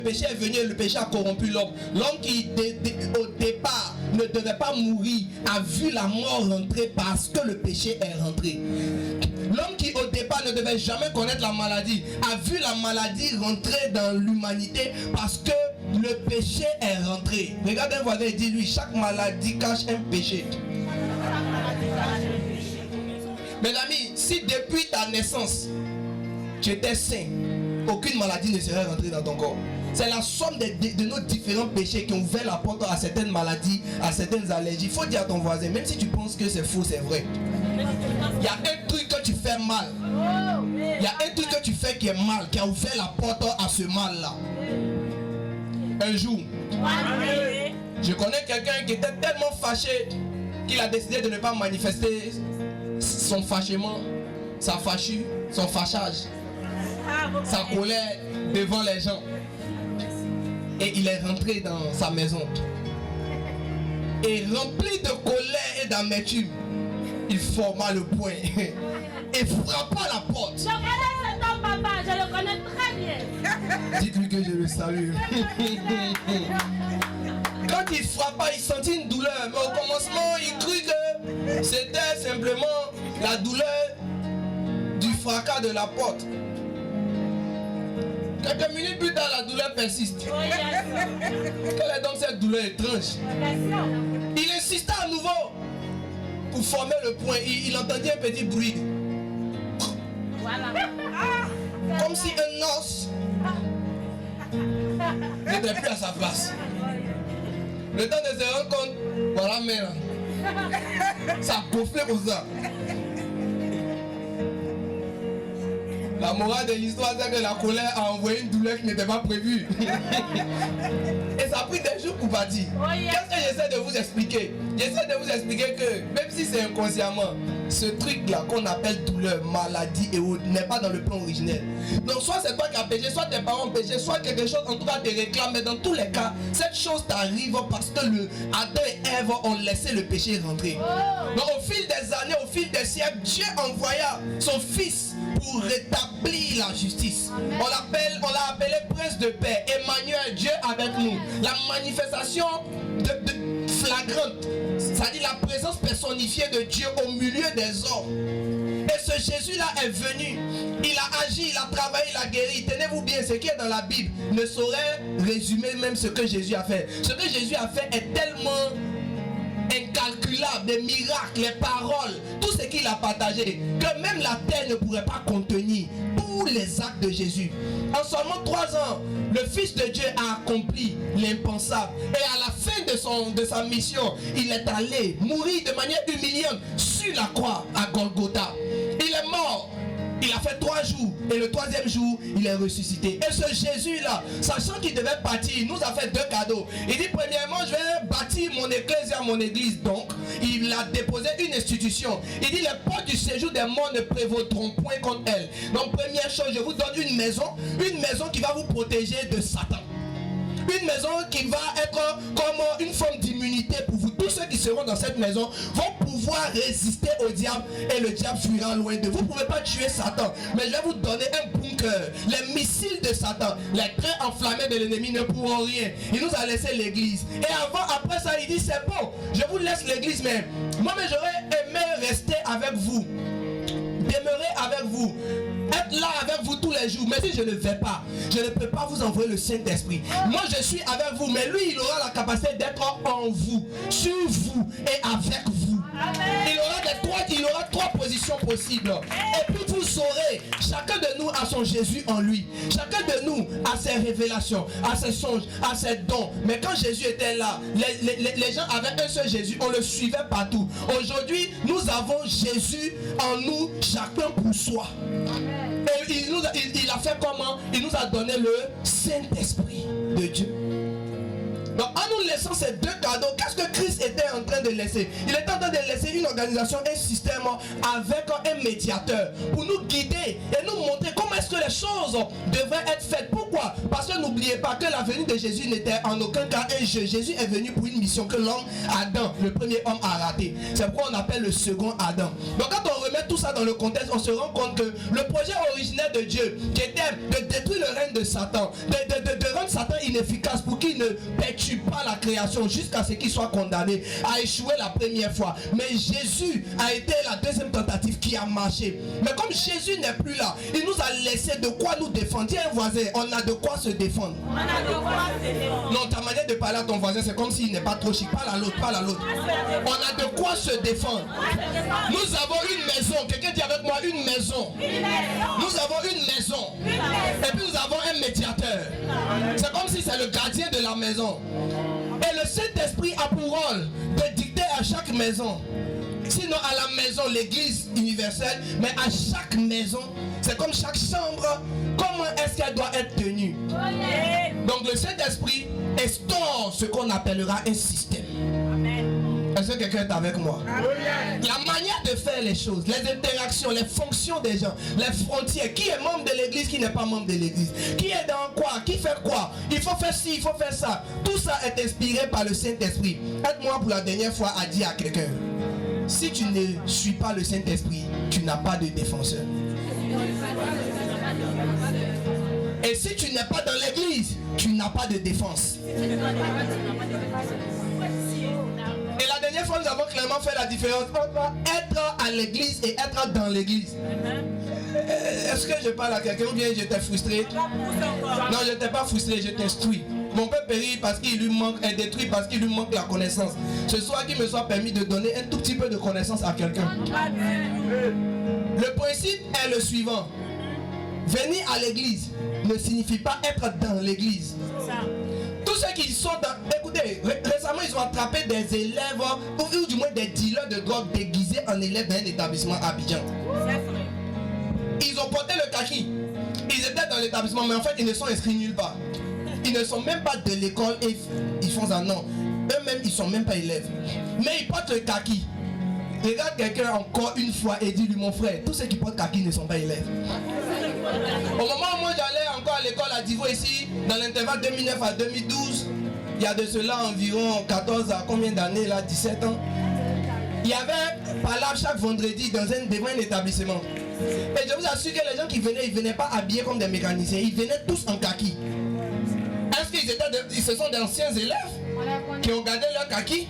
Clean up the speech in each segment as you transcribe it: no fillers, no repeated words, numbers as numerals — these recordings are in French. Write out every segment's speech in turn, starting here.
Le péché est venu et le péché a corrompu l'homme. L'homme qui au départ ne devait pas mourir a vu la mort rentrer parce que le péché est rentré. L'homme qui au départ ne devait jamais connaître la maladie a vu la maladie rentrer dans l'humanité parce que le péché est rentré. Regardez un voisin et dis-lui, chaque maladie cache un péché. Mes amis, si depuis ta naissance tu étais sain, aucune maladie ne serait rentrée dans ton corps. C'est la somme de nos différents péchés qui ont ouvert la porte à certaines maladies, à certaines allergies. Il faut dire à ton voisin, même si tu penses que c'est faux, c'est vrai. Il y a un truc que tu fais mal. Il y a un truc que tu fais qui est mal, qui a ouvert la porte à ce mal-là. Un jour, je connais quelqu'un qui était tellement fâché qu'il a décidé de ne pas manifester son fâchement, sa fâchue, son fâchage, sa colère devant les gens. Et il est rentré dans sa maison. Et rempli de colère et d'amertume, il forma le poing et frappa la porte. Je connais cet homme, papa, je le connais très bien. Dites-lui que je le salue. Quand il frappa, il sentit une douleur. Mais au commencement, il crut que c'était simplement la douleur du fracas de la porte. Quelques minutes plus tard, la douleur persiste. Quelle est donc cette douleur étrange? Il insista à nouveau pour former le point. Il entendit un petit bruit. Voilà. Comme si un os n'était plus à sa place. Le temps de se rendre compte, voilà, mais là, ça gonflait comme ça. La morale de l'histoire, c'est que la colère a envoyé une douleur qui n'était pas prévue. Et ça a pris des jours pour partir. Qu'est-ce que j'essaie de vous expliquer? J'essaie de vous expliquer que, même si c'est inconsciemment, ce truc-là qu'on appelle douleur, maladie et autres n'est pas dans le plan originel. Donc soit c'est toi qui as péché, soit tes parents ont péché, soit quelque chose en tout cas te réclame. Mais dans tous les cas, cette chose t'arrive parce que Adam et Ève ont laissé le péché rentrer. Donc au fil des années, au fil des siècles, Dieu envoya son fils pour rétablir la justice. On l'a appelé prince de paix, Emmanuel, Dieu avec nous. La manifestation flagrante, c'est-à-dire la présence personnifiée de Dieu au milieu des hommes. Et ce Jésus-là est venu, il a agi, il a travaillé, il a guéri. Tenez-vous bien, ce qui est dans la Bible ne saurait résumer même ce que Jésus a fait. Ce que Jésus a fait est tellement incalculable, des miracles, les paroles, tout ce qu'il a partagé, que même la terre ne pourrait pas contenir tous les actes de Jésus. En seulement 3 ans, le Fils de Dieu a accompli l'impensable. Et à la fin de sa mission, il est allé mourir de manière humiliante sur la croix à Golgotha. Il est mort. Il a fait 3 jours et le 3e jour, il est ressuscité. Et ce Jésus-là, sachant qu'il devait partir, il nous a fait 2 cadeaux. Il dit premièrement, je vais bâtir mon ecclésia, mon église. Donc, il a déposé une institution. Il dit les portes du séjour des morts ne prévaudront point contre elle. Donc, première chose, je vous donne une maison qui va vous protéger de Satan. Une maison qui va être comme une forme d'immunité pour vous. Tous ceux qui seront dans cette maison vont pouvoir résister au diable et le diable fuira loin de vous. Vous ne pouvez pas tuer Satan, mais je vais vous donner un bunker. Les missiles de Satan, les traits enflammés de l'ennemi ne pourront rien. Il nous a laissé l'église. Et après ça, il dit c'est bon, je vous laisse l'église, mais moi j'aurais aimé rester avec vous, demeurer avec vous, être là avec vous tous les jours. Mais si je ne vais pas, je ne peux pas vous envoyer le Saint-Esprit. Moi je suis avec vous, mais lui il aura la capacité d'être en vous, sur vous et avec vous. Il aura 3 positions possibles. Et puis vous saurez, chacun de nous a son Jésus en lui. Chacun de nous a ses révélations, a ses songes, a ses dons. Mais quand Jésus était là, les gens avaient un seul Jésus, on le suivait partout. Aujourd'hui, nous avons Jésus en nous, chacun pour soi. Et il a fait comment? Il nous a donné le Saint-Esprit de Dieu. Donc en nous laissant ces 2 cadeaux, qu'est-ce que Christ était en train de laisser? Il était en train de laisser une organisation, un système avec un médiateur pour nous guider et nous montrer comment est-ce que les choses devraient être faites. Pourquoi? Parce que n'oubliez pas que la venue de Jésus n'était en aucun cas un jeu. Jésus est venu pour une mission que l'homme Adam, le premier homme, a raté. C'est pourquoi on appelle le second Adam. Donc quand on remet tout ça dans le contexte, on se rend compte que le projet originel de Dieu, qui était de détruire le règne de Satan, de rendre Satan inefficace pour qu'il ne perturbe pas la création jusqu'à ce qu'il soit condamné, a échoué la première fois. Mais Jésus a été la deuxième tentative qui a marché. Mais comme Jésus n'est plus là, il nous a laissé de quoi nous défendre. Dis à un voisin, on a de quoi se défendre. On a de quoi se défendre. Non, ta manière de parler à ton voisin, c'est comme s'il n'est pas trop chic. Parle à l'autre, parle à l'autre. On a de quoi se défendre. Nous avons une maison. Quelqu'un dit avec moi une maison. Nous avons une maison. Et puis nous avons un médiateur. C'est comme si c'est le gardien de la maison. Et le Saint-Esprit a pour rôle de dicter à chaque maison. Sinon à la maison, l'église universelle, mais à chaque maison, c'est comme chaque chambre, comment est-ce qu'elle doit être tenue. Donc le Saint-Esprit instaure ce qu'on appellera un système. Est-ce que quelqu'un est avec moi? La manière de faire les choses, les interactions, les fonctions des gens, les frontières, qui est membre de l'église, qui n'est pas membre de l'église, qui est dans quoi, qui fait quoi, il faut faire ci, il faut faire ça. Tout ça est inspiré par le Saint-Esprit. Aide-moi pour la dernière fois à dire à quelqu'un, si tu ne suis pas le Saint-Esprit, tu n'as pas de défenseur. Et si tu n'es pas dans l'église, tu n'as pas de défense. Et la dernière fois, nous avons clairement fait la différence entre être à l'église et être dans l'église. Est-ce que je parle à quelqu'un ou bien j'étais frustré? Non, je n'étais pas frustré, je t'instruis. Mon père périt parce qu'il lui manque, est détruit parce qu'il lui manque la connaissance. Ce soir, qu'il me soit permis de donner un tout petit peu de connaissance à quelqu'un. Le principe est le suivant. Venir à l'église ne signifie pas être dans l'église. Tous ceux qui sont dans... Écoutez, récemment ils ont attrapé des élèves ou du moins des dealers de drogue déguisés en élèves d'un établissement à Abidjan. Ils ont porté le kaki. Ils étaient dans l'établissement, mais en fait ils ne sont inscrits nulle part. Ils ne sont même pas de l'école et ils font ça. Non, eux-mêmes ils ne sont même pas élèves. Mais ils portent le kaki. Regarde quelqu'un encore une fois et dis-lui, mon frère, tous ceux qui portent kaki ne sont pas élèves. Au moment où moi j'allais encore à l'école à Divo ici, dans l'intervalle 2009 à 2012, il y a de cela environ 14 à combien d'années là, 17 ans, il y avait palabre chaque vendredi devant un établissement. Et je vous assure que les gens qui venaient, ils ne venaient pas habillés comme des mécaniciens, ils venaient tous en kaki. Est-ce qu'ils ce sont d'anciens élèves qui ont gardé leur kaki?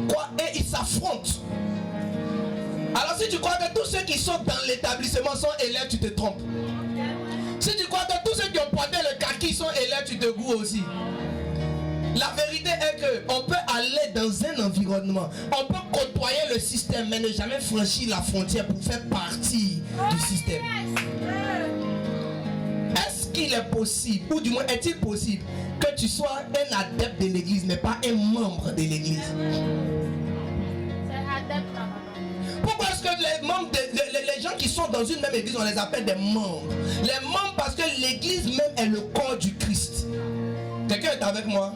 Quoi? Et ils s'affrontent. Alors si tu crois que tous ceux qui sont dans l'établissement sont élèves, tu te trompes. Si tu crois que tous ceux qui ont porté le kaki sont élèves, tu te goûtes aussi. La vérité est qu'on peut aller dans un environnement, on peut côtoyer le système, mais ne jamais franchir la frontière pour faire partie du système. Est-ce qu'il est possible, ou du moins est-il possible, que tu sois un adepte de l'église, mais pas un membre de l'église? Pourquoi est-ce que les membres, les gens qui sont dans une même église, on les appelle des membres? Les membres parce que l'église même est le corps du Christ. Quelqu'un est avec moi?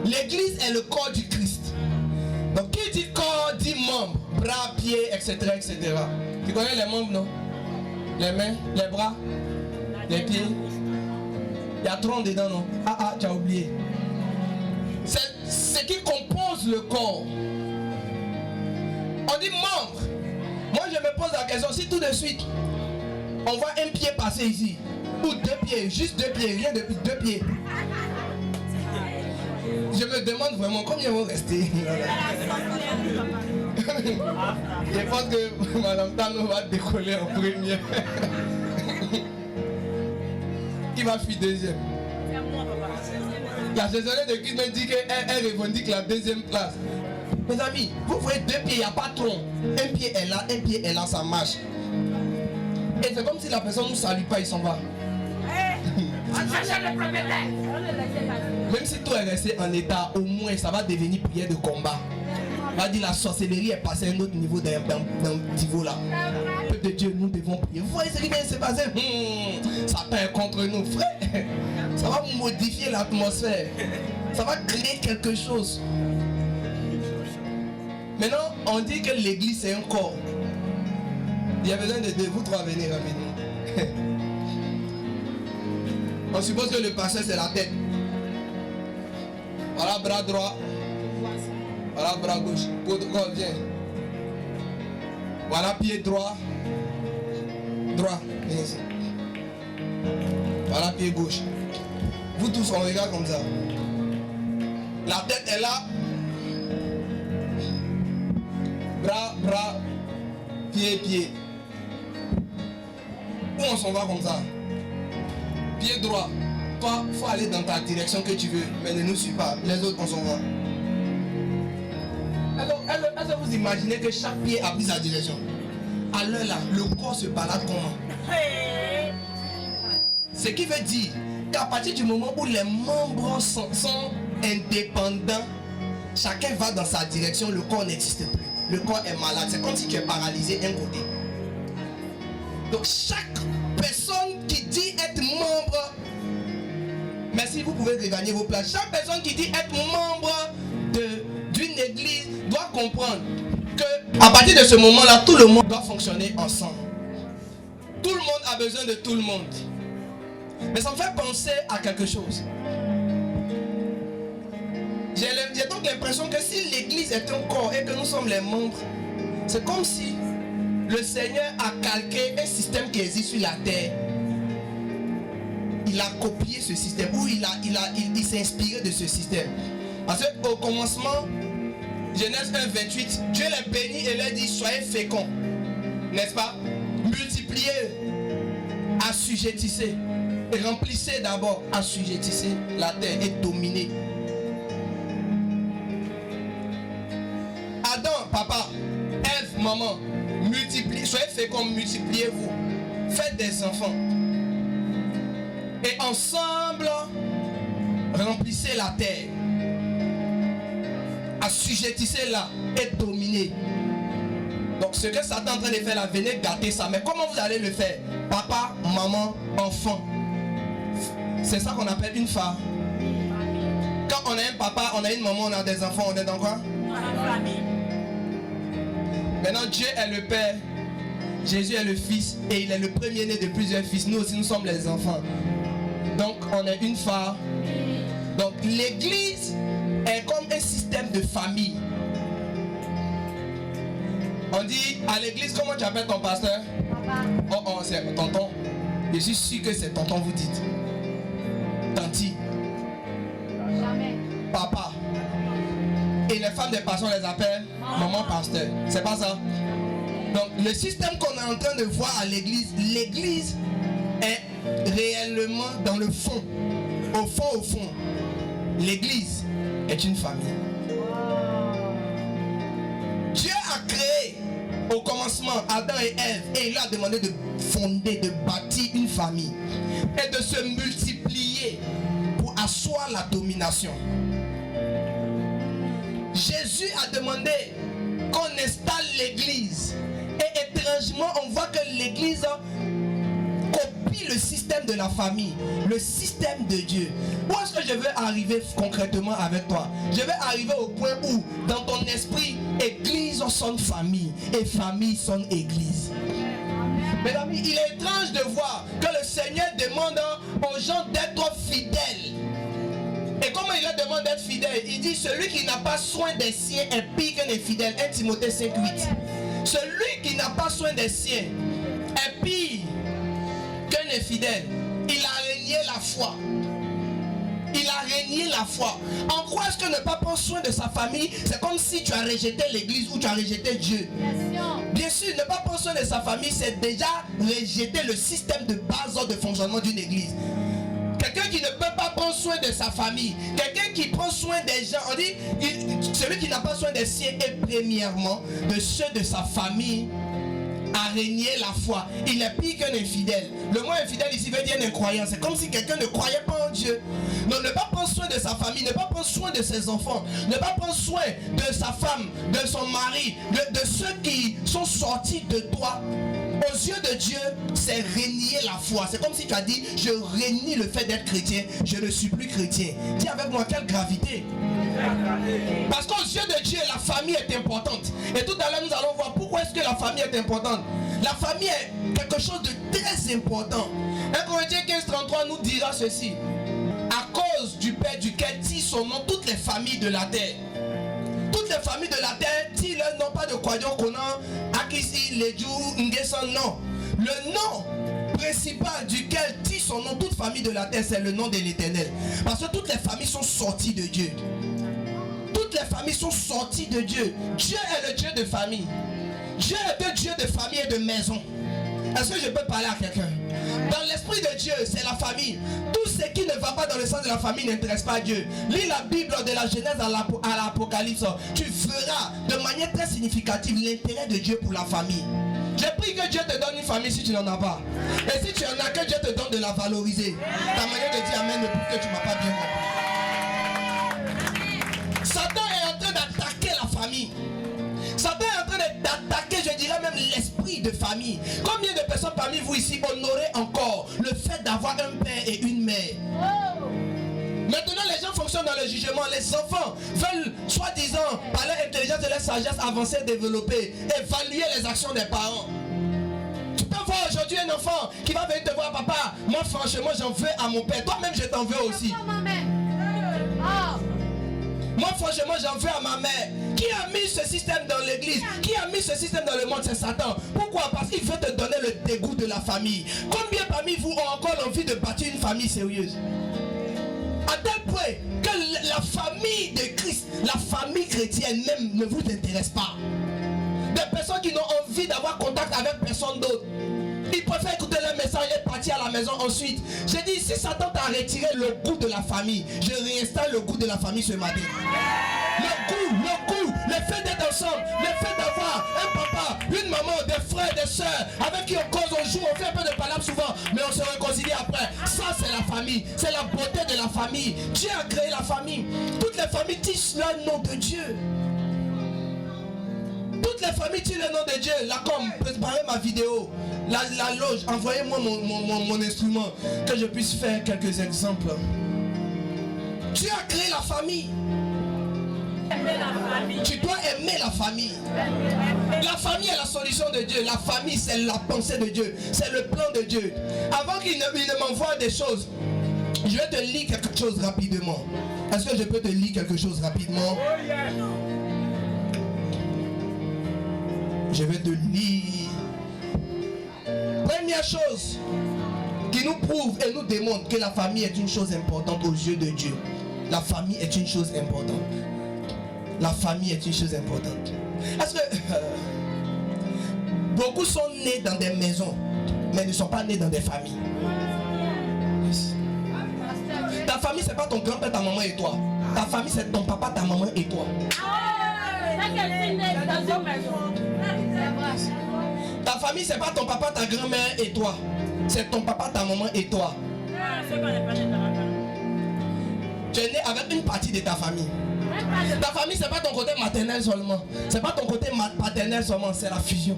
L'église est le corps du Christ. Donc qui dit corps dit membre, bras, pieds, etc., etc. Tu connais les membres, non? Les mains, les bras, les pieds. Il y a 30 dedans, non? Ah, tu as oublié. C'est ce qui compose le corps. On dit membre. Moi je me pose la question, si tout de suite on voit un pied passer ici, ou deux pieds, juste deux pieds, rien depuis deux pieds, je me demande vraiment combien vont rester. Je pense que Madame Tano va décoller en premier. Qui va fuir deuxième? La gestionnaire de Christ me dit qu'elle revendique la deuxième place. Mes amis, vous voyez deux pieds, il n'y a pas de tronc. Un pied est là, ça marche. Et c'est comme si la personne ne nous salue pas, il s'en va. Même si tout est resté en état, au moins ça va devenir prière de combat. On va dire la sorcellerie est passée à un autre niveau dans ce niveau-là. Peuple de Dieu, nous devons prier. Vous voyez ce qui vient de se passer? Satan est contre nous, frère. Ça va modifier l'atmosphère. Ça va créer quelque chose. Maintenant, on dit que l'église c'est un corps. Il y a besoin de vous trois venir rapidement. On suppose que le pasteur c'est la tête. Voilà bras droit. Voilà bras gauche. Viens. Voilà, pied droit. Droit. Viens ici. Voilà, pied gauche. Vous tous, on regarde comme ça. La tête est là. Bras, bras. Pied, pied. Où on s'en va comme ça? Pied droit. Toi, il faut aller dans ta direction que tu veux. Mais ne nous suis pas. Les autres, on s'en va. Est-ce que vous imaginez que chaque pied a pris sa direction? À l'heure là, le corps se balade comment? Ce qui veut dire qu'à partir du moment où les membres sont indépendants, chacun va dans sa direction, le corps n'existe plus. Le corps est malade. C'est comme si tu es paralysé d'un côté. Donc chaque personne qui dit être membre, merci, vous pouvez regagner vos places. Chaque personne qui dit être membre d'une église doit comprendre que à partir de ce moment-là, tout le monde doit fonctionner ensemble. Tout le monde a besoin de tout le monde. Mais ça me fait penser à quelque chose. J'ai donc l'impression que si l'église est un corps et que nous sommes les membres, c'est comme si le Seigneur a calqué un système qui existe sur la terre. Il a copié ce système, ou il s'est inspiré de ce système. Parce qu'au commencement, Genèse 1, 28, Dieu les bénit et leur dit soyez féconds. N'est-ce pas? Multipliez, assujettissez. Remplissez d'abord, assujettissez la terre et dominez. Adam, papa, Ève, maman, multipliez, soyez féconds, multipliez-vous. Faites des enfants. Et ensemble, remplissez la terre. Assujettissez-la et dominez. Donc ce que Satan est en train de faire là, venez gâter ça. Mais comment vous allez le faire? Papa, maman, enfant. C'est ça qu'on appelle une femme. Quand on a un papa, on a une maman, on a des enfants, on est dans quoi? Maintenant Dieu est le Père, Jésus est le Fils et il est le premier-né de plusieurs fils. Nous aussi nous sommes les enfants. Donc on est une femme. Donc l'église est comme un système de famille. On dit à l'église, comment tu appelles ton pasteur? Papa. Oh, c'est tonton. Je suis sûr que c'est tonton, vous dites. Tanti. Jamais. Papa. Et les femmes des pasteurs, on les appelle maman pasteur. C'est pas ça? Donc le système qu'on est en train de voir à l'église, l'église est réellement dans le fond. Au fond, l'église est une famille. Dieu a créé au commencement Adam et Ève et il a demandé de fonder, de bâtir une famille et de se multiplier pour asseoir la domination. Jésus a demandé qu'on installe l'église et étrangement on voit que l'église copie le système de la famille, le système de Dieu. Où est-ce que je veux arriver concrètement avec toi? Je vais arriver au point où dans ton esprit, église sonne famille et famille sonne église. Mes amis, il est étrange de voir que le Seigneur demande aux gens d'être fidèles. Et comment il leur demande d'être fidèles? Il dit celui qui n'a pas soin des siens est pire qu'un infidèle. 1 Timothée 5, 8. Celui qui n'a pas soin des siens est pire qu'un infidèle. Il a renié la foi. Il a renié la foi. En quoi est-ce que ne pas prendre soin de sa famille? C'est comme si tu as rejeté l'église ou tu as rejeté Dieu. Bien sûr, ne pas prendre soin de sa famille, c'est déjà rejeter le système de base de fonctionnement d'une église. Quelqu'un qui ne peut pas prendre soin de sa famille, quelqu'un qui prend soin des gens, on dit, celui qui n'a pas soin des siens est premièrement de ceux de sa famille a renié la foi. Il est pire qu'un infidèle. Le mot infidèle ici veut dire un incroyant. C'est comme si quelqu'un ne croyait pas en Dieu. Donc ne pas prendre soin de sa famille, ne pas prendre soin de ses enfants, ne pas prendre soin de sa femme, de son mari, de ceux qui sont sortis de toi. Aux yeux de Dieu, c'est renier la foi. C'est comme si tu as dit, je renie le fait d'être chrétien, je ne suis plus chrétien. Dis avec moi, quelle gravité. Parce qu'aux yeux de Dieu, la famille est importante. Et tout à l'heure, nous allons voir pourquoi est-ce que la famille est importante. La famille est quelque chose de très important. 1 Corinthiens 15, 33 nous dira ceci. À cause du Père duquel dit son nom toutes les familles de la terre. Toutes les familles de la terre, si elles n'ont pas de croyants qu'on a, Akisi, non. Le nom principal duquel dit son nom toute famille de la terre, c'est le nom de l'Éternel. Parce que toutes les familles sont sorties de Dieu. Toutes les familles sont sorties de Dieu. Dieu est le Dieu de famille. Dieu est le Dieu de famille et de maison. Est-ce que je peux parler à quelqu'un? Dans l'esprit de Dieu, c'est la famille. Tout ce qui ne va pas dans le sens de la famille n'intéresse pas Dieu. Lis la Bible de la Genèse à l'Apocalypse. Tu verras de manière très significative l'intérêt de Dieu pour la famille. J'ai pris que Dieu te donne une famille si tu n'en as pas. Et si tu en as, que Dieu te donne de la valoriser. Ta manière de dire amen ne prouve que tu ne m'as pas bien compris. Satan est en train d'attaquer la famille. Satan est en train d'attaquer, je dirais même l'esprit de famille. Combien de personnes parmi vous ici honorez encore le fait d'avoir un père et une mère? Maintenant les gens fonctionnent dans le jugement. Les enfants veulent soi-disant par leur intelligence et leur sagesse avancer, développer, évaluer les actions des parents. Tu peux voir aujourd'hui un enfant qui va venir te voir, papa, moi franchement j'en veux à mon père. Toi-même je t'en veux aussi. Moi franchement j'en veux à ma mère. Qui a mis ce système dans l'église? Qui a mis ce système dans le monde? C'est Satan. Pourquoi? Parce qu'il veut te donner le dégoût de la famille. Combien parmi vous ont encore l'envie de bâtir une famille sérieuse? À tel point que la famille de Christ, la famille chrétienne même ne vous intéresse pas. Des personnes qui n'ont envie d'avoir contact avec personne d'autre. Ils préfèrent écouter leur message et partir à la maison ensuite. J'ai dit, si Satan t'a retiré le goût de la famille, je réinstalle le goût de la famille ce matin. Le goût, le fait d'être ensemble, le fait d'avoir un papa, une maman, des frères, des soeurs, avec qui on cause, on joue, on fait un peu de palabres souvent, mais on se réconcilie après. Ça c'est la famille, c'est la beauté de la famille. Dieu a créé la famille. Toutes les familles tissent le nom de Dieu. Toutes les familles tissent le nom de Dieu. Là comme, préparez ma vidéo. La loge, envoyez-moi mon instrument, que je puisse faire quelques exemples. Dieu a créé la famille. Tu dois aimer la famille. La famille est la solution de Dieu. La famille c'est la pensée de Dieu. C'est le plan de Dieu. Avant qu'il ne m'envoie des choses, je vais te lire quelque chose rapidement. Est-ce que je peux te lire quelque chose rapidement? Je vais te lire. Première chose qui nous prouve et nous démontre que la famille est une chose importante aux yeux de Dieu. La famille est une chose importante. La famille est une chose importante. Est-ce que beaucoup sont nés dans des maisons, mais ne sont pas nés dans des familles? Ta famille, c'est pas ton grand-père, ta maman et toi. Ta famille, c'est ton papa, ta maman et toi. Ta famille, c'est pas ton papa, ta grand-mère et toi. C'est ton papa, ta maman et toi. Tu es né avec une partie de ta famille. Ta famille, c'est pas ton côté maternel seulement. C'est pas ton côté paternel seulement, c'est la fusion.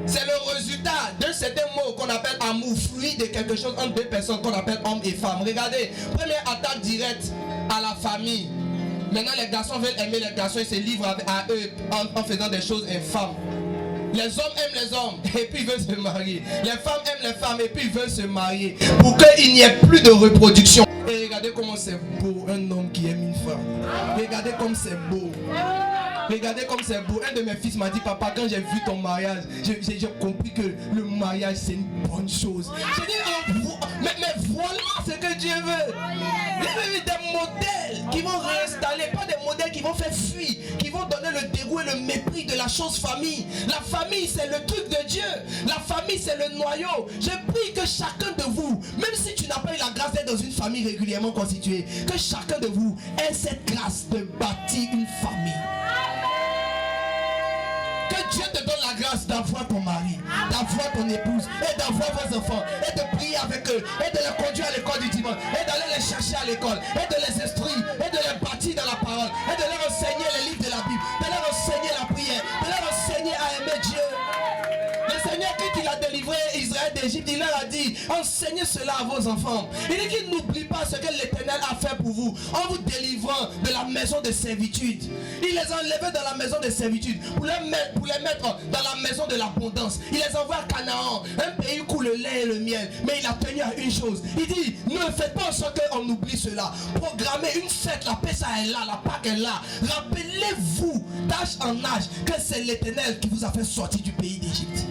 C'est le résultat d'un certain mot qu'on appelle amour, fruit de quelque chose entre deux personnes qu'on appelle homme et femme. Regardez, première attaque directe à la famille. Maintenant, les garçons veulent aimer les garçons et se livrent à eux en faisant des choses infâmes. Les hommes aiment les hommes et puis ils veulent se marier. Les femmes aiment les femmes et puis ils veulent se marier. Pour qu'il n'y ait plus de reproduction. Et regardez comment c'est beau un homme qui aime une femme. Regardez comme c'est beau. Regardez comme c'est beau. Un de mes fils m'a dit, papa, quand j'ai vu ton mariage, j'ai compris que le mariage c'est une bonne chose. J'ai dit, mais voilà ce que Dieu veut. Il veut des modèles qui vont réinstaller, pas des modèles qui vont faire fuir, qui vont donner le dégoût et le mépris de la chose famille. La famille c'est le truc de Dieu. La famille c'est le noyau. Je prie que chacun de vous, même si tu n'as pas eu la grâce d'être dans une famille régulièrement constituée, que chacun de vous ait cette grâce de bâtir une famille. Que Dieu te donne la grâce d'avoir ton mari, d'avoir ton épouse et d'avoir vos enfants et de prier avec eux et de les conduire à l'école du dimanche et d'aller les chercher à l'école et de les instruire et de les bâtir dans la parole et de leur enseigner les livres de la Bible, de leur enseigner la prière, de leur enseigner à aimer Dieu. Le Seigneur, quand il a délivré Israël d'Égypte, il leur a dit, enseignez enseignez cela à vos enfants. Il dit qu'ils n'oublient pas ce que l'Éternel a fait pour vous en vous délivrant de la maison de servitude. Il les a enlevés dans la maison de servitude pour les mettre dans la maison de l'abondance. Il les envoie à Canaan, un pays où coule le lait et le miel. Mais il a tenu à une chose. Il dit, ne faites pas en sorte qu'on oublie cela. Programmez une fête, la Pessa est là, la Pâque est là. Rappelez-vous d'âge en âge que c'est l'Éternel qui vous a fait sortir du pays d'Égypte.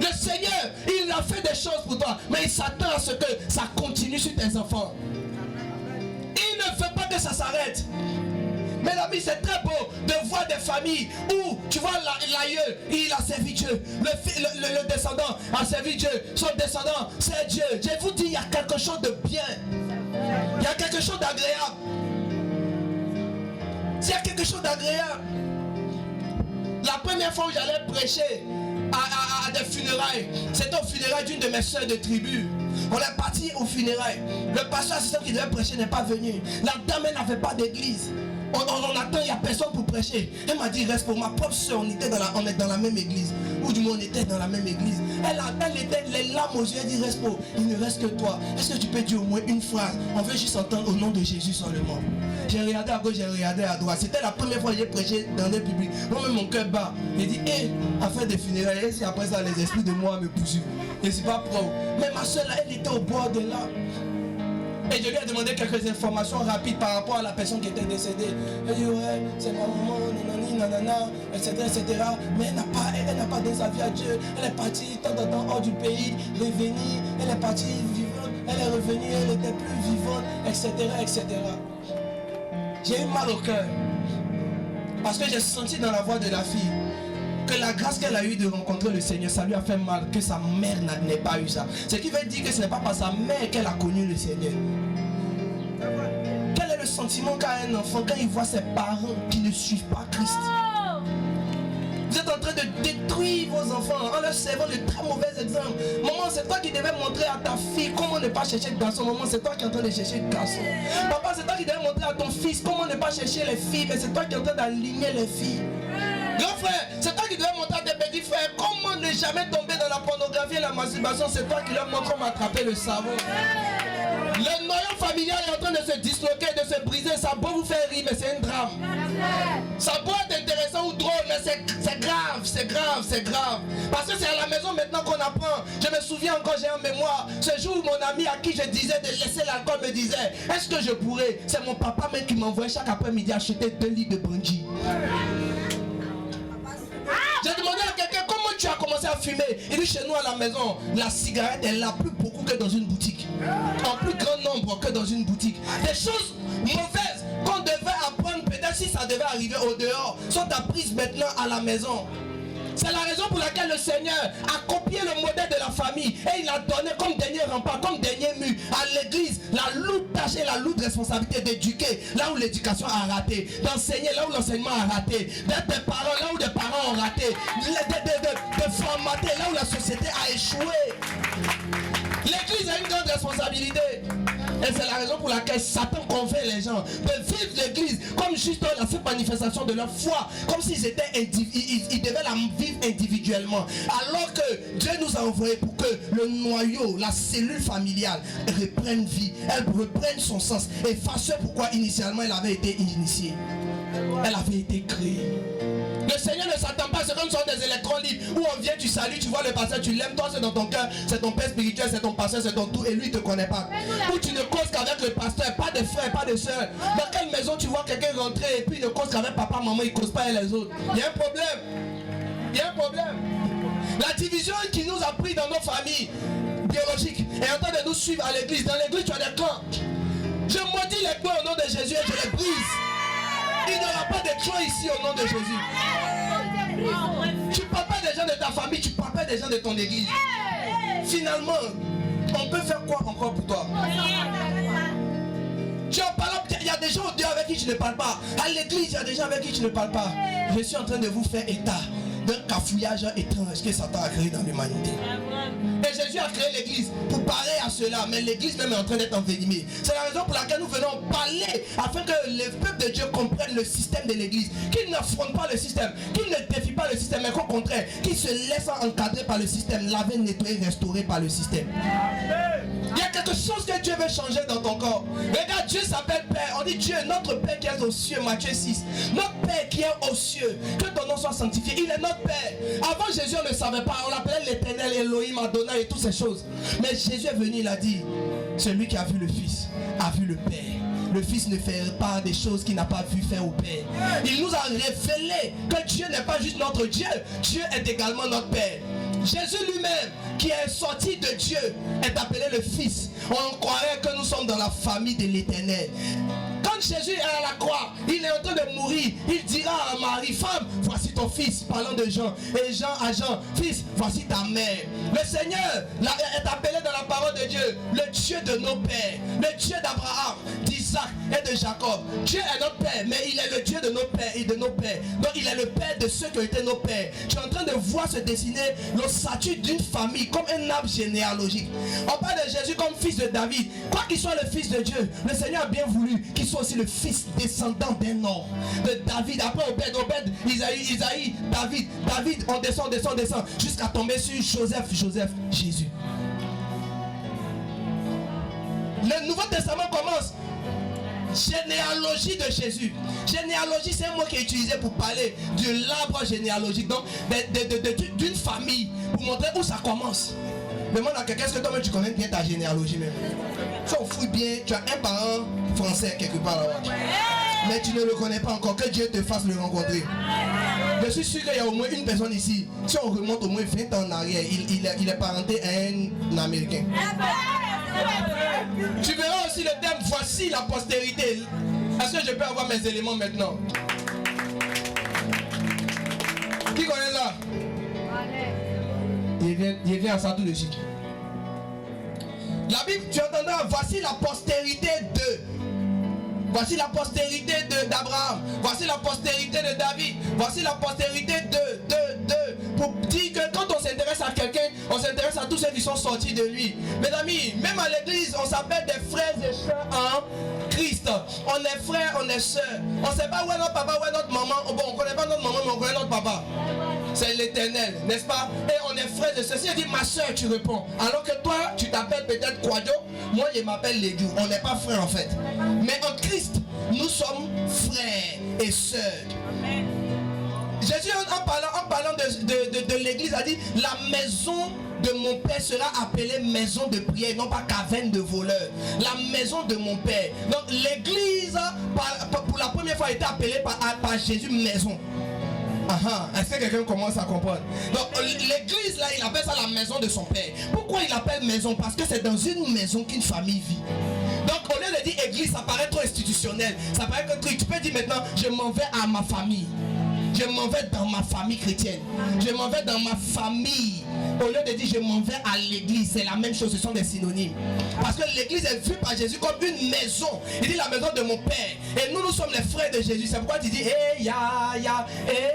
Le Seigneur, il a fait des choses pour toi, mais il s'attend à ce que ça continue sur tes enfants. Il ne veut pas que ça s'arrête. Mais l'ami, c'est très beau de voir des familles où, tu vois, l'aïeul, il a servi Dieu. Le descendant a servi Dieu. Son descendant, c'est Dieu. Je vous dis, il y a quelque chose de bien. Il y a quelque chose d'agréable. Il y a quelque chose d'agréable. La première fois où j'allais prêcher à des funérailles, c'était aux funérailles d'une de mes soeurs de tribu. On est parti aux funérailles. Le pasteur assistant qui devait prêcher n'est pas venu. La dame, elle n'avait pas d'église. On attend, il n'y a personne pour prêcher. Elle m'a dit, reste pour ma propre soeur, on est dans la même église. Ou du moins, on était dans la même église. Elle était les larmes aux yeux, elle dit, reste pour, il ne reste que toi. Est-ce que tu peux dire au moins une phrase? On veut juste entendre au nom de Jésus seulement. J'ai regardé à gauche, j'ai regardé à droite. C'était la première fois que j'ai prêché dans les publics. Moi-même, mon cœur bat. J'ai dit, hé, afin des funérailles, et si après ça, les esprits de moi me poursuivent. Et c'est pas propre. Mais ma soeur, là, elle était au bord de là. Et je lui ai demandé quelques informations rapides par rapport à la personne qui était décédée. Elle dit, ouais, c'est ma maman, nanani, nanana, etc., etc. Mais elle n'a pas donné sa vie à Dieu. Elle est partie tant hors du pays, revenue, elle est partie vivante, elle est revenue, elle n'était plus vivante, etc., etc. J'ai eu mal au cœur. Parce que j'ai senti dans la voix de la fille que la grâce qu'elle a eue de rencontrer le Seigneur, ça lui a fait mal, que sa mère n'ait pas eu ça. Ce qui veut dire que ce n'est pas par sa mère qu'elle a connu le Seigneur. Quel est le sentiment qu'a un enfant quand il voit ses parents qui ne suivent pas Christ? Vous êtes en train de détruire vos enfants en leur servant de très mauvais exemples. Maman, c'est toi qui devais montrer à ta fille comment ne pas chercher de garçon. Maman, c'est toi qui es en train de chercher de garçon. Papa, c'est toi qui devais montrer à ton fils comment ne pas chercher les filles. Mais c'est toi qui es en train d'aligner les filles. Grand frère, c'est toi qui devais montrer à tes petits frères comment ne jamais tomber dans la pornographie et la masturbation. C'est toi qui leur montres comment attraper le savon. Le noyau familial est en train de se disloquer, de se briser. Ça peut vous faire rire, mais c'est un drame. Ça peut être intéressant ou drôle, mais c'est grave, c'est grave, c'est grave. Parce que c'est à la maison maintenant qu'on apprend. Je me souviens encore, j'ai en mémoire, ce jour où mon ami à qui je disais de laisser l'alcool me disait, est-ce que je pourrais? C'est mon papa même qui m'envoyait chaque après-midi acheter 2 litres de brandy. J'ai demandé à quelqu'un, comment tu as commencé à fumer? Il dit, chez nous à la maison, la cigarette est là plus beaucoup que dans une boutique. En plus grand nombre que dans une boutique. Des choses mauvaises qu'on devait apprendre, peut-être si ça devait arriver au dehors, sont apprises maintenant à la maison. C'est la raison pour laquelle le Seigneur a copié le modèle de la famille et il a donné comme dernier rempart, comme dernier mur à l'église la lourde tâche et la lourde responsabilité d'éduquer là où l'éducation a raté, d'enseigner là où l'enseignement a raté, d'être des parents là où des parents ont raté, de formater là où la société a échoué. L'église a une grande responsabilité. Et c'est la raison pour laquelle Satan convainc les gens de vivre l'église comme juste la seule manifestation de leur foi, comme s'ils étaient ils devaient la vivre individuellement. Alors que Dieu nous a envoyés pour que le noyau, la cellule familiale reprenne vie, elle reprenne son sens et fasse ce pourquoi initialement elle avait été initiée. Elle avait été créée. Le Seigneur ne s'attend pas à ce que nous sommes des électrons libres où on vient, tu salues, tu vois le pasteur, tu l'aimes, toi c'est dans ton cœur, c'est ton père spirituel, c'est ton pasteur, c'est ton tout et lui il ne te connaît pas. Ou tu ne causes qu'avec le pasteur, pas de frères, pas de soeurs. Dans quelle maison tu vois quelqu'un rentrer et puis il ne cause qu'avec papa, maman, il ne cause pas et les autres? Il y a un problème. Il y a un problème. La division qui nous a pris dans nos familles biologiques est en train de nous suivre à l'église. Dans l'église tu as des clans. Je maudis les clans au nom de Jésus et je les brise. Il n'y aura pas de clans ici au nom de Jésus. Tu ne parles pas des gens de ta famille, tu ne parles pas des gens de ton église. Finalement, on peut faire quoi encore pour toi? Tu en parles, il y a des gens au dehors avec qui tu ne parles pas. À l'église, il y a des gens avec qui tu ne parles pas. Je suis en train de vous faire état d'un cafouillage étrange que Satan a créé dans l'humanité. Et Jésus a créé l'église pour parler à cela, mais l'église même est en train d'être envenimée. C'est la raison pour laquelle nous venons parler afin que le peuple de Dieu comprenne le système de l'église, qu'il n'affronte pas le système, qu'il ne défie pas le système, mais qu'au contraire, qu'il se laisse encadrer par le système, laver, nettoyer, restaurer par le système. Il y a quelque chose que Dieu veut changer dans ton corps. Regarde, Dieu s'appelle Père. On dit Dieu, notre Père qui est aux cieux, Matthieu 6. Notre Père qui est aux cieux, que ton nom soit sanctifié. Il est notre Père. Avant Jésus, on ne savait pas. On l'appelait l'Éternel, Elohim, Adonai et toutes ces choses. Mais Jésus est venu, il a dit, celui qui a vu le Fils a vu le Père. Le Fils ne fait pas des choses qu'il n'a pas vu faire au Père. Il nous a révélé que Dieu n'est pas juste notre Dieu. Dieu est également notre Père. Jésus lui-même, qui est sorti de Dieu, est appelé le Fils. On croirait que nous sommes dans la famille de l'Éternel. Quand Jésus est à la croix, il est en train de mourir. Il dira à Marie, femme, voici ton fils, parlant de Jean. Et Jean à Jean, fils, voici ta mère. Le Seigneur est appelé dans la parole de Dieu, le Dieu de nos pères, le Dieu d'Abraham, d'Isaac et de Jacob. Dieu est notre Père, mais il est le Dieu de nos pères et de nos pères. Donc il est le Père de ceux qui ont été nos pères. Tu es en train de voir se dessiner l'ossature d'une famille comme un arbre généalogique. On parle de Jésus comme fils de David. Quoi qu'il soit le fils de Dieu, le Seigneur a bien voulu qu'il soit aussi le fils descendant d'un homme. De David, après Obed, Isaïe, David, on descend, jusqu'à tomber sur Joseph, Jésus. Le Nouveau Testament commence. Généalogie de Jésus. Généalogie, c'est un mot qui est utilisé pour parler de l'arbre généalogique. Donc, d'une famille, pour montrer où ça commence. Demande à quelqu'un, est-ce que toi-même tu connais bien ta généalogie même? Tu en fous bien, tu as un parent français quelque part là-bas. Mais tu ne le connais pas encore, que Dieu te fasse le rencontrer. Je suis sûr qu'il y a au moins une personne ici. Si on remonte au moins 20 ans en arrière, il est parenté à un Américain. Tu verras aussi le thème, voici la postérité. Est-ce que je peux avoir mes éléments maintenant? Qui connaît ça? Il vient à ça tout de suite. La Bible, tu entendras, voici la postérité de. Voici la postérité d'Abraham. Voici la postérité de David. Voici la postérité de. Pour dire que quand on s'intéresse à quelqu'un, on s'intéresse à tous ceux qui sont sortis de lui. Mes amis, même à l'église, on s'appelle des frères et sœurs en Christ. On est frères, on est sœurs. On ne sait pas où est notre papa, où est notre maman. Bon, on ne connaît pas notre maman, mais on connaît notre papa. C'est l'Éternel, n'est-ce pas? Et on est frères et sœurs. Si je dis ma soeur, tu réponds. Alors que toi, tu t'appelles peut-être Quadio. Moi, je m'appelle Légu. On n'est pas frères en fait. Mais en Christ, nous sommes frères et sœurs. Amen. Jésus, en parlant de l'église, a dit la maison de mon père sera appelée maison de prière, non pas caverne de voleurs. La maison de mon père. Donc l'église, pour la première fois, a été appelée par Jésus maison. Est-ce que quelqu'un commence à comprendre? Donc l'église là, il appelle ça la maison de son père. Pourquoi il appelle maison? Parce que c'est dans une maison qu'une famille vit. Donc au lieu de dire église, ça paraît trop institutionnel. Ça paraît que tu peux dire maintenant, je m'en vais à ma famille. Je m'en vais dans ma famille chrétienne. Je m'en vais dans ma famille. Au lieu de dire je m'en vais à l'église, c'est la même chose, ce sont des synonymes. Parce que l'église est vue par Jésus comme une maison. Il dit la maison de mon père. Et nous sommes les frères de Jésus. C'est pourquoi tu dis eh ya.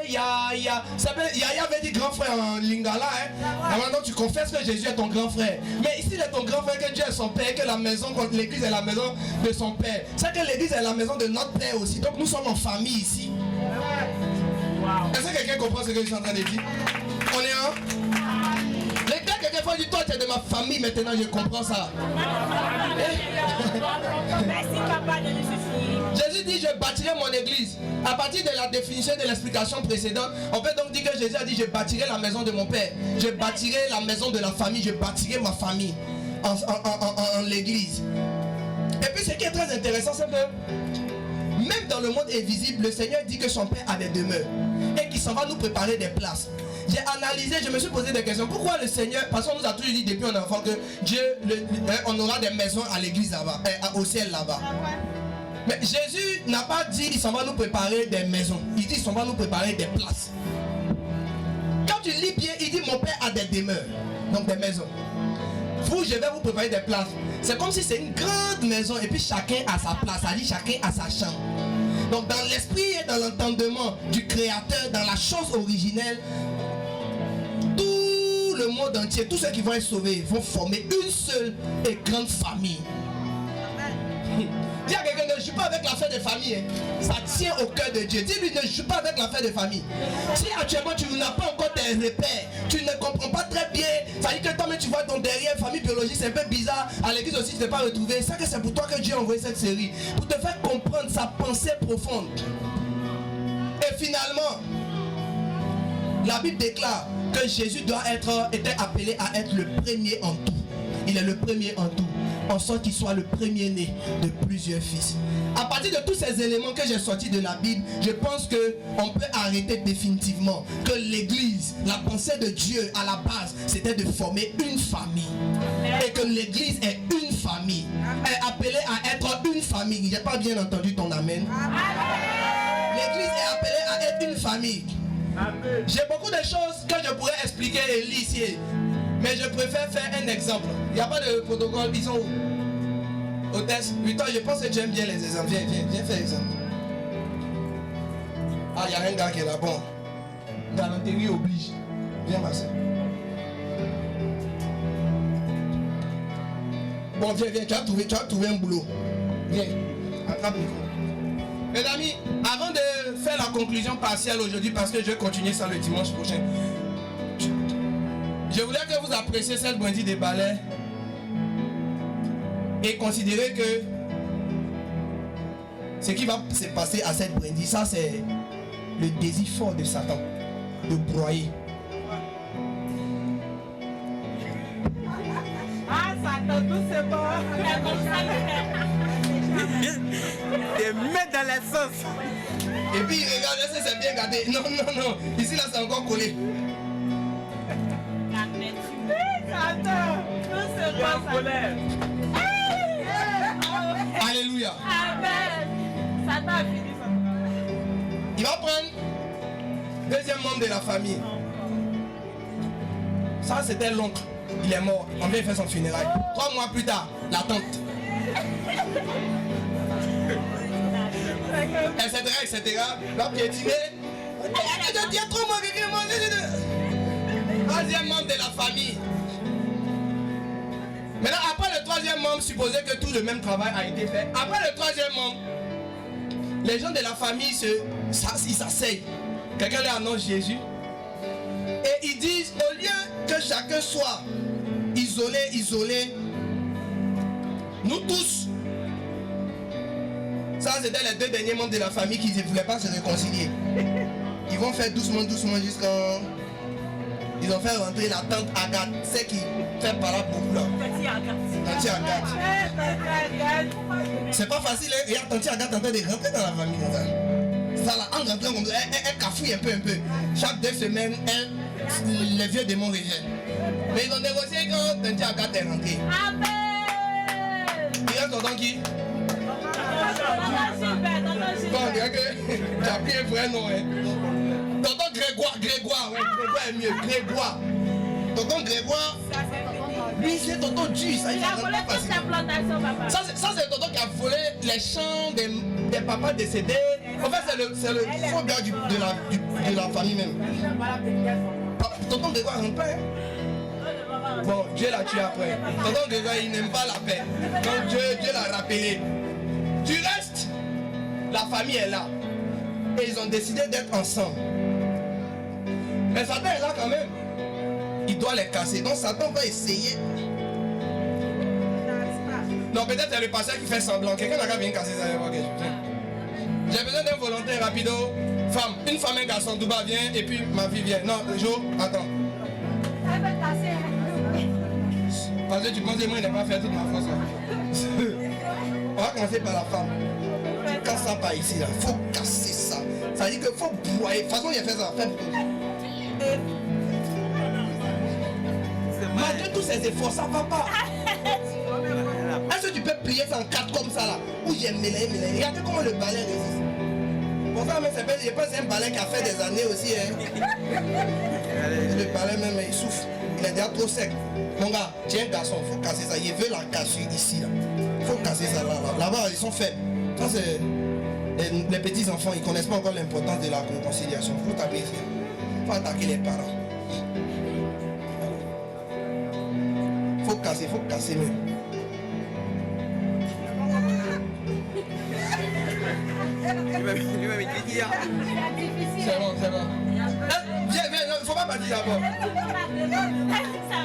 Yaya veut dire grand frère en lingala. Et maintenant tu confesses que Jésus est ton grand frère. Mais ici il est ton grand frère, que Dieu est son père, que la maison, l'église est la maison de son père. C'est que l'église est la maison de notre père aussi. Donc nous sommes en famille ici. Est-ce que quelqu'un comprend ce que je suis en train de dire? On est un. Les gars, quelquefois, disent toi, tu es de ma famille, maintenant je comprends ça. Merci, papa, de nous suffire. Jésus dit, je bâtirai mon église. À partir de la définition de l'explication précédente, on peut donc dire que Jésus a dit, je bâtirai la maison de mon père. Je bâtirai la maison de la famille. Je bâtirai ma famille en l'église. Et puis, ce qui est très intéressant, c'est que même dans le monde invisible, le Seigneur dit que son Père a des demeures et qu'il s'en va nous préparer des places. J'ai analysé, je me suis posé des questions. Pourquoi le Seigneur, parce qu'on nous a toujours dit depuis un enfant que Dieu, on aura des maisons à l'église là-bas, au ciel là-bas. Mais Jésus n'a pas dit il s'en va nous préparer des maisons. Il dit il s'en va nous préparer des places. Quand tu lis bien, il dit mon Père a des demeures, donc des maisons. Vous, je vais vous préparer des places. C'est comme si c'est une grande maison et puis chacun a sa place. Ça dit chacun a sa chambre. Donc dans l'esprit et dans l'entendement du Créateur, dans la chose originelle, le monde entier, tous ceux qui vont être sauvés vont former une seule et grande famille. Dis à quelqu'un, ne joue pas avec l'affaire de famille. Hein. Ça tient au cœur de Dieu. Dis-lui, ne joue pas avec l'affaire de famille. Si actuellement tu n'as pas encore tes repères, tu ne comprends pas très bien, ça dit que toi-même tu vois ton derrière, famille biologique, c'est un peu bizarre. À l'église aussi, tu ne t'es pas retrouvé. C'est pour toi que Dieu a envoyé cette série. Pour te faire comprendre sa pensée profonde. Et finalement, la Bible déclare que Jésus était appelé à être le premier en tout. Il est le premier en tout, en sorte qu'il soit le premier-né de plusieurs fils. À partir de tous ces éléments que j'ai sortis de la Bible, je pense qu'on peut arrêter définitivement que l'église, la pensée de Dieu à la base, c'était de former une famille. Et que l'église est une famille. Elle est appelée à être une famille. J'ai pas bien entendu ton amen. L'église est appelée à être une famille. J'ai beaucoup de choses que je pourrais expliquer et lire ici. Mais je préfère faire un exemple. Il n'y a pas de protocole, ils sont où? Au test. Putain, je pense que j'aime bien les exemples. Viens faire l'exemple. Ah, il y a un gars qui est là. Bon. Galanterie oblige. Viens, ma soeur. Bon, viens, tu as trouvé un boulot. Viens, attrape le micro. Mes amis, avant de faire la conclusion partielle aujourd'hui, parce que je vais continuer ça le dimanche prochain, je voulais que vous appréciez cette brindille des balais et considérez que ce qui va se passer à cette brindille, ça c'est le désir fort de Satan, de broyer. Ah, Satan, tout c'est bon. Des mains dans la sauce. Et puis regardez si c'est bien gardé. Non, non, non. Ici là c'est encore collé. Satan, tout c'est bon. Alléluia. Amen. Satan a fini ça. Il va prendre deuxième membre de la famille. Ça c'était l'oncle. Il est mort. On vient faire son funérail. 3 mois plus tard, la tante. Etc. La piétinée. Il y a 3 mois quelqu'un mort. Troisième membre de la famille. Maintenant, après le troisième membre, supposez que tout le même travail a été fait. Après le troisième membre, les gens de la famille ils s'asseyent. Quelqu'un leur annonce Jésus. Et ils disent, au lieu que chacun soit isolé, nous tous, ça c'était les 2 derniers membres de la famille qui ne voulaient pas se réconcilier. Ils vont faire doucement jusqu'à... Ils ont fait rentrer la tante Agathe, celle qui fait parler beaucoup là. Tante Agathe. C'est pas facile, hein? Regarde, tante Agathe en train de rentrer dans la famille. Ça là, en rentrant, elle cafouille un peu. Chaque 2 semaines, les vieux démons reviennent. Mais ils ont négocié quand tante Agathe est rentrée. Amen. Il reste tonton qui? Bon, on dirait que tu as pris un vrai nom, hein. Tonton Grégoire, ouais, Grégoire est mieux, Grégoire. Tonton Grégoire, lui c'est tonton Dieu, ça il a volé toutes ses plantations, papa. Ça c'est tonton qui a volé les champs des papas décédés. En fait c'est le faux gars de la famille même. Tonton Grégoire rentre pas, hein. Bon, Dieu l'a tué après. Tonton Grégoire il n'aime pas la paix. Donc Dieu l'a rappelé. Du reste, la famille est là. Et ils ont décidé d'être ensemble. Mais Satan est là quand même. Il doit les casser. Donc Satan va essayer. Non, peut-être c'est le pasteur qui fait semblant. Quelqu'un n'a qu'à venir casser ça. J'ai besoin d'un volontaire rapido. Femme, une femme, un garçon. Douba vient et puis ma fille vient. Non, Jo, attends. Ça va casser. Parce que tu penses que moi, il n'a pas fait toute ma force là. On va commencer par la femme. Tu casses ça par ici là. Faut casser ça. Ça veut dire qu'il faut broyer. De toute façon, il a fait ça. Malgré tous ces efforts, ça va pas. Est-ce que tu peux plier ça en 4 comme ça là? Où j'ai mêlé. Regardez comment le balai résiste. Pour ça, mais je pense que c'est un balai qui a fait des années aussi. Hein. Le balai même, il souffle. Il est déjà trop sec. Mon gars, tiens un garçon, il faut casser ça. Il veut la casser ici là. Il faut casser ça là. Là-bas, ils sont faibles. Ça c'est... Les petits enfants, ils ne connaissent pas encore l'importance de la réconciliation. Il faut taper ici. Il faut attaquer les parents. casser, il faut casser même. Lui-même, il dit dire. C'est bon, c'est bon. Viens, il ne faut pas partir d'abord.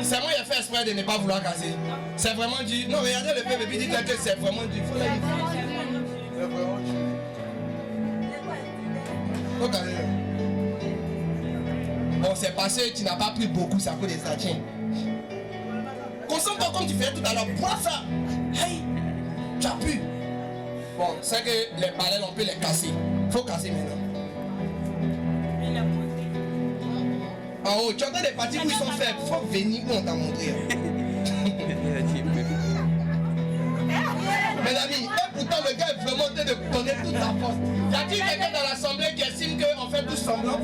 C'est moi qui ai fait exprès de ne pas vouloir casser. C'est vraiment du... Non, regardez le bébé, puis dites-toi que c'est vraiment du... C'est vraiment du... Faut casser. Bon, c'est parce que tu n'as pas pris beaucoup, c'est à cause des ça. Tiens. Concentre-toi comme tu faisais tout à l'heure. Bois ça. Hey, tu as pu. Bon, c'est que les balais, on peut les casser. Faut casser maintenant. En haut, tu entends des parties où ils sont faibles. Faut venir où on t'a montré. Mes amis, et pourtant le gars est vraiment en train de connaître toute sa force. Y a-t-il quelqu'un dans l'assemblée qui estime qu'on fait tous semblant?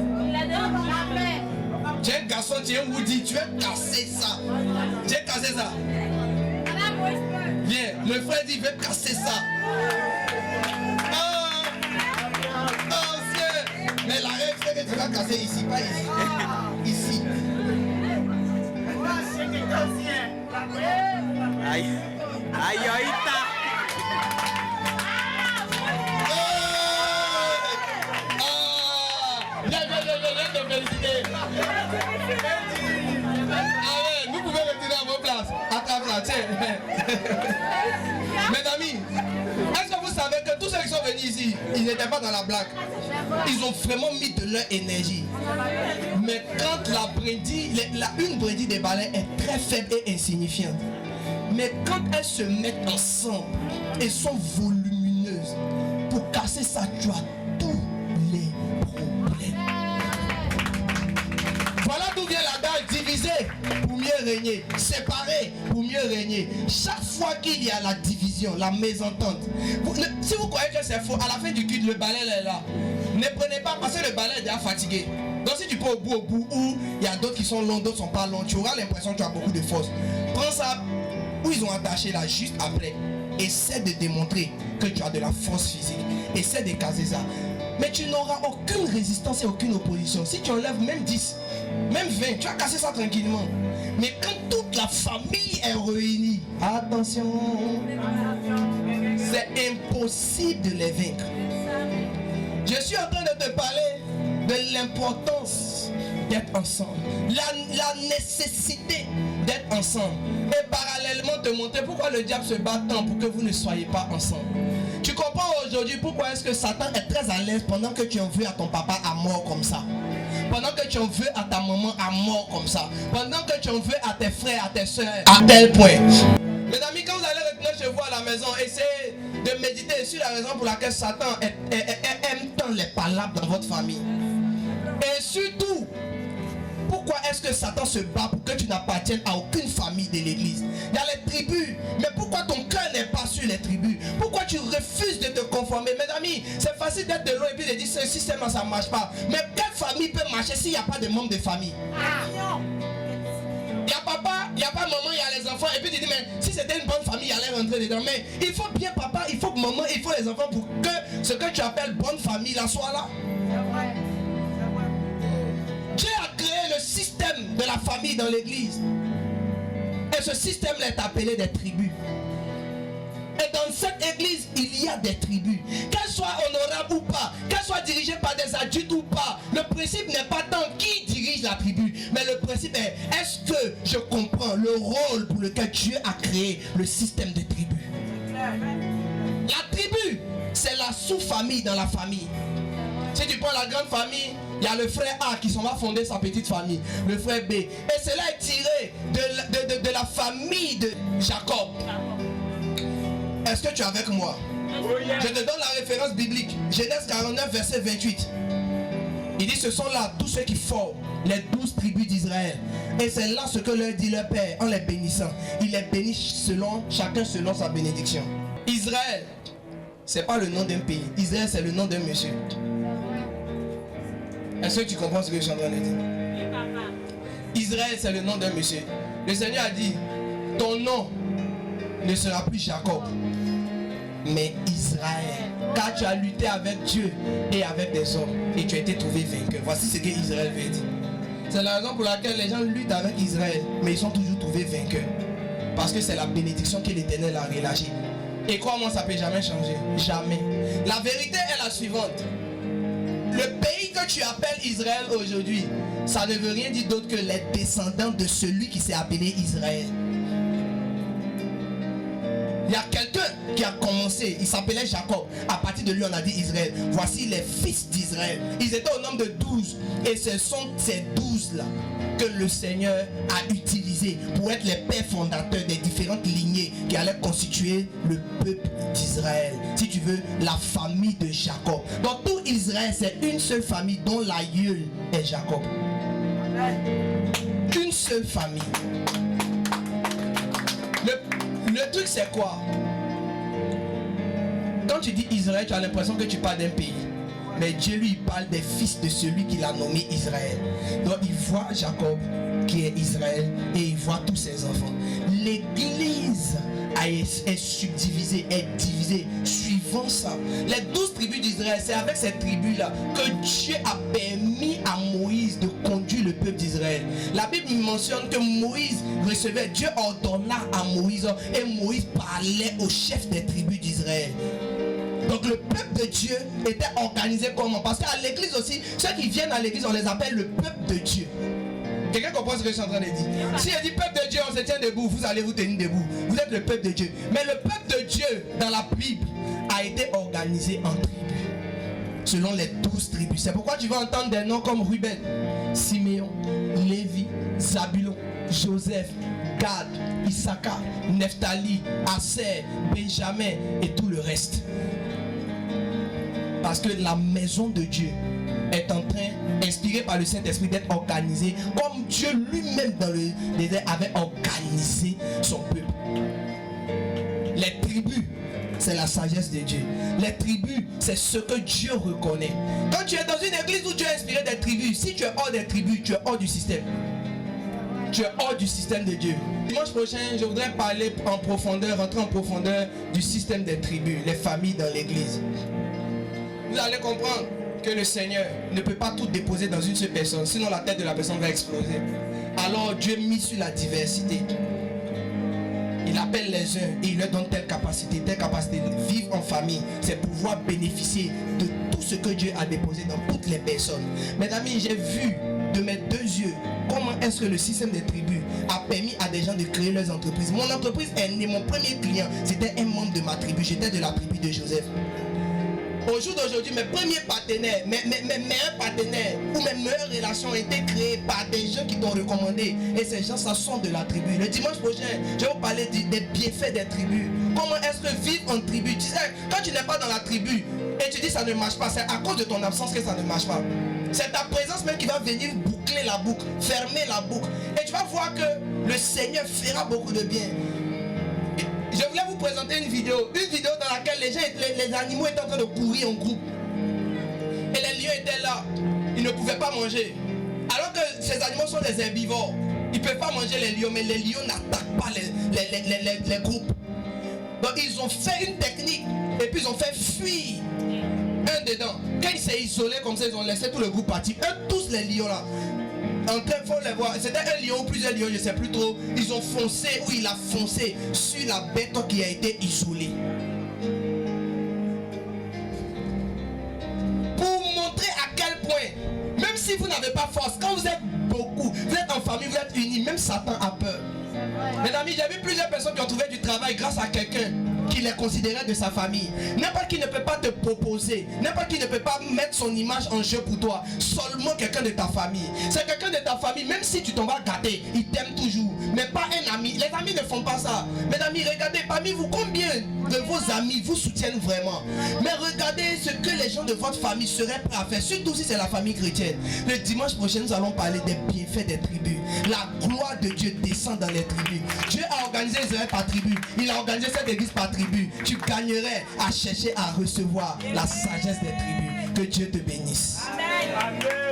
Tu es un garçon, tu es un Woody, tu veux casser ça. Tu veux casser ça. Viens, le frère dit, il veut casser ça. Oh, Dieu. Mais la règle, c'est que tu vas casser ici, pas ici. Ici. Aïe, aïe, aïe, Viens te féliciter. Ah ouais, vous pouvez retirer à vos places. Attrape là, tiens. Mes amis, est-ce que vous savez que tous ceux qui sont venus ici, ils n'étaient pas dans la blague. Ils ont vraiment mis de leur énergie. Mais quand la brindille, une brindille des balais est très faible et insignifiante. Mais quand elles se mettent ensemble et sont volumineuses, pour casser ça, tu as tous les problèmes. Voilà d'où vient l'adage diviser pour mieux régner, séparer pour mieux régner. Chaque fois qu'il y a la division, la mésentente, si vous croyez que c'est faux, à la fin du culte, le balai est là. Ne prenez pas parce que le balai est déjà fatigué. Donc si tu peux au bout où il y a d'autres qui sont longs, d'autres sont pas longs, tu auras l'impression que tu as beaucoup de force. Prends ça où ils ont attaché là juste après. Essaie de démontrer que tu as de la force physique. Essaie de caser ça. Mais tu n'auras aucune résistance et aucune opposition. Si tu enlèves même 10, même 20, tu vas casser ça tranquillement. Mais quand toute la famille est réunie, attention, c'est impossible de les vaincre. Je suis en train de te parler de l'importance d'être ensemble, la nécessité d'être ensemble, et parallèlement te montrer pourquoi le diable se bat tant pour que vous ne soyez pas ensemble. Tu comprends aujourd'hui pourquoi est-ce que Satan est très à l'aise pendant que tu en veux à ton papa à mort comme ça, pendant que tu en veux à ta maman à mort comme ça, pendant que tu en veux à tes frères, à tes soeurs, à tel point. Mes amis, quand vous allez retourner chez vous à la maison, essayez de méditer sur la raison pour laquelle Satan aime tant les palabres dans votre famille. Et surtout, pourquoi est-ce que Satan se bat pour que tu n'appartiennes à aucune famille de l'église? Il y a les tribus, mais pourquoi ton cœur n'est pas sur les tribus? Pourquoi tu refuses de te conformer? Mes amis, c'est facile d'être de loin et puis de dire ce système ça ne marche pas. Mais quelle famille peut marcher s'il n'y a pas de membres de famille? Il y a papa, il n'y a pas maman, il y a les enfants. Et puis tu dis, mais si c'était une bonne famille, il allait rentrer dedans. Mais il faut bien papa, il faut que maman, il faut les enfants pour que ce que tu appelles bonne famille là soit là. Dieu a créé le système de la famille dans l'église. Et ce système est appelé des tribus. Et dans cette église, il y a des tribus. Qu'elles soient honorables ou pas, qu'elles soient dirigées par des adultes ou pas, le principe n'est pas tant qui dirige la tribu, mais le principe est, est-ce que je comprends le rôle pour lequel Dieu a créé le système des tribus? La tribu, c'est la sous-famille dans la famille. Si tu prends la grande famille, il y a le frère A qui s'en va fonder sa petite famille, le frère B. Et cela est tiré de la famille de Jacob. Est-ce que tu es avec moi? Je te donne la référence biblique. Genèse 49, verset 28. Il dit, ce sont là tous ceux qui forment les 12 tribus d'Israël. Et c'est là ce que leur dit leur père en les bénissant. Il les bénit chacun selon sa bénédiction. Israël, c'est pas le nom d'un pays. Israël, c'est le nom d'un monsieur. Est-ce que tu comprends ce que je suis en train de dire? Israël, c'est le nom d'un monsieur. Le Seigneur a dit, ton nom ne sera plus Jacob, mais Israël. Car tu as lutté avec Dieu et avec des hommes, et tu as été trouvé vainqueur. Voici ce que Israël veut dire. C'est la raison pour laquelle les gens luttent avec Israël, mais ils sont toujours trouvés vainqueurs. Parce que c'est la bénédiction que l'Éternel a relâchée. Et crois-moi, ça ne peut jamais changer. Jamais. La vérité est la suivante. Le pays que tu appelles Israël aujourd'hui, ça ne veut rien dire d'autre que les descendants de celui qui s'est appelé Israël. Il y a quelqu'un qui a commencé, il s'appelait Jacob. À partir de lui, on a dit Israël. Voici les fils d'Israël. Ils étaient au nombre de 12. Et ce sont ces 12-là que le Seigneur a utilisés pour être les pères fondateurs des différentes lignées qui allaient constituer le peuple d'Israël. Si tu veux, la famille de Jacob. Dans tout Israël, c'est une seule famille dont l'aïeul est Jacob. Qu'une seule famille. Le truc c'est quoi? Quand tu dis Israël, tu as l'impression que tu parles d'un pays. Mais Dieu lui parle des fils de celui qu'il a nommé Israël. Donc il voit Jacob qui est Israël et il voit tous ses enfants. L'église est subdivisée, est divisée suivant ça. Les 12 tribus d'Israël, c'est avec ces tribus-là que Dieu a permis à Moïse de conduire le peuple d'Israël. La Bible mentionne que Moïse recevait, Dieu ordonna à Moïse et Moïse parlait au chef des tribus d'Israël. Donc le peuple de Dieu était organisé comment? Parce qu'à l'église aussi, ceux qui viennent à l'église, on les appelle le peuple de Dieu. Quelqu'un comprend ce que je suis en train de dire? Si je dis peuple de Dieu, on se tient debout, vous allez vous tenir debout. Vous êtes le peuple de Dieu. Mais le peuple de Dieu, dans la Bible, a été organisé en tribus. Selon les 12 tribus. C'est pourquoi tu vas entendre des noms comme Ruben, Siméon, Lévi, Zabulon, Joseph, Gad, Issachar, Nephtali, Aser, Benjamin et tout le reste. Parce que la maison de Dieu est en train, inspirée par le Saint-Esprit, d'être organisée comme Dieu lui-même dans le désert avait organisé son peuple. Les tribus, c'est la sagesse de Dieu. Les tribus, c'est ce que Dieu reconnaît. Quand tu es dans une église où Dieu a inspiré des tribus, si tu es hors des tribus, tu es hors du système. Tu es hors du système de Dieu. Dimanche prochain, je voudrais parler en profondeur, rentrer en profondeur du système des tribus, les familles dans l'église. Vous allez comprendre que le Seigneur ne peut pas tout déposer dans une seule personne, sinon la tête de la personne va exploser. Alors Dieu mise sur la diversité. Il appelle les uns et il leur donne telle capacité de vivre en famille. C'est pouvoir bénéficier de tout ce que Dieu a déposé dans toutes les personnes. Mes amis, j'ai vu de mes deux yeux comment est-ce que le système des tribus a permis à des gens de créer leurs entreprises. Mon entreprise est née, mon premier client, c'était un membre de ma tribu. J'étais de la tribu de Joseph. Au jour d'aujourd'hui, mes premiers partenaires, mes meilleurs partenaires ou mes meilleures relations ont été créées par des gens qui t'ont recommandé. Et ces gens, ça sont de la tribu. Le dimanche prochain, je vais vous parler des bienfaits des tribus. Comment est-ce que vivre en tribu? Tu sais, quand tu n'es pas dans la tribu et tu dis ça ne marche pas, c'est à cause de ton absence que ça ne marche pas. C'est ta présence même qui va venir boucler la boucle, fermer la boucle. Et tu vas voir que le Seigneur fera beaucoup de bien. Je voulais vous présenter une vidéo dans laquelle les animaux étaient en train de courir en groupe. Et les lions étaient là. Ils ne pouvaient pas manger. Alors que ces animaux sont des herbivores. Ils ne peuvent pas manger les lions, mais les lions n'attaquent pas les groupes. Donc ils ont fait une technique et puis ils ont fait fuir un dedans. Quand il s'est isolé comme ça, ils ont laissé tout le groupe partir. Eux, tous les lions là. En train, faut les voir. C'était un lion ou plusieurs lions, je ne sais plus trop. Ils ont foncé ou il a foncé sur la bête qui a été isolée. Pour montrer à quel point, même si vous n'avez pas force, quand vous êtes beaucoup, vous êtes en famille, vous êtes unis, même Satan a peur. Mes amis, j'ai vu plusieurs personnes qui ont trouvé du travail grâce à quelqu'un qui les considérait de sa famille. N'importe qui ne peut pas te proposer, n'importe qui ne peut pas mettre son image en jeu pour toi. Seulement quelqu'un de ta famille. C'est quelqu'un de ta famille, même si tu t'en vas gâter, il t'aime toujours. Mais pas un ami. Les amis ne font pas ça. Mes amis, regardez parmi vous combien de vos amis vous soutiennent vraiment. Mais regardez ce que les gens de votre famille seraient prêts à faire, surtout si c'est la famille chrétienne. Le dimanche prochain, nous allons parler des bienfaits des tribus. La gloire de Dieu descend dans les tribus. Dieu a organisé Israël par tribu. Il a organisé cette église par tribu. Tu gagnerais à chercher à recevoir la sagesse des tribus. Que Dieu te bénisse. Amen.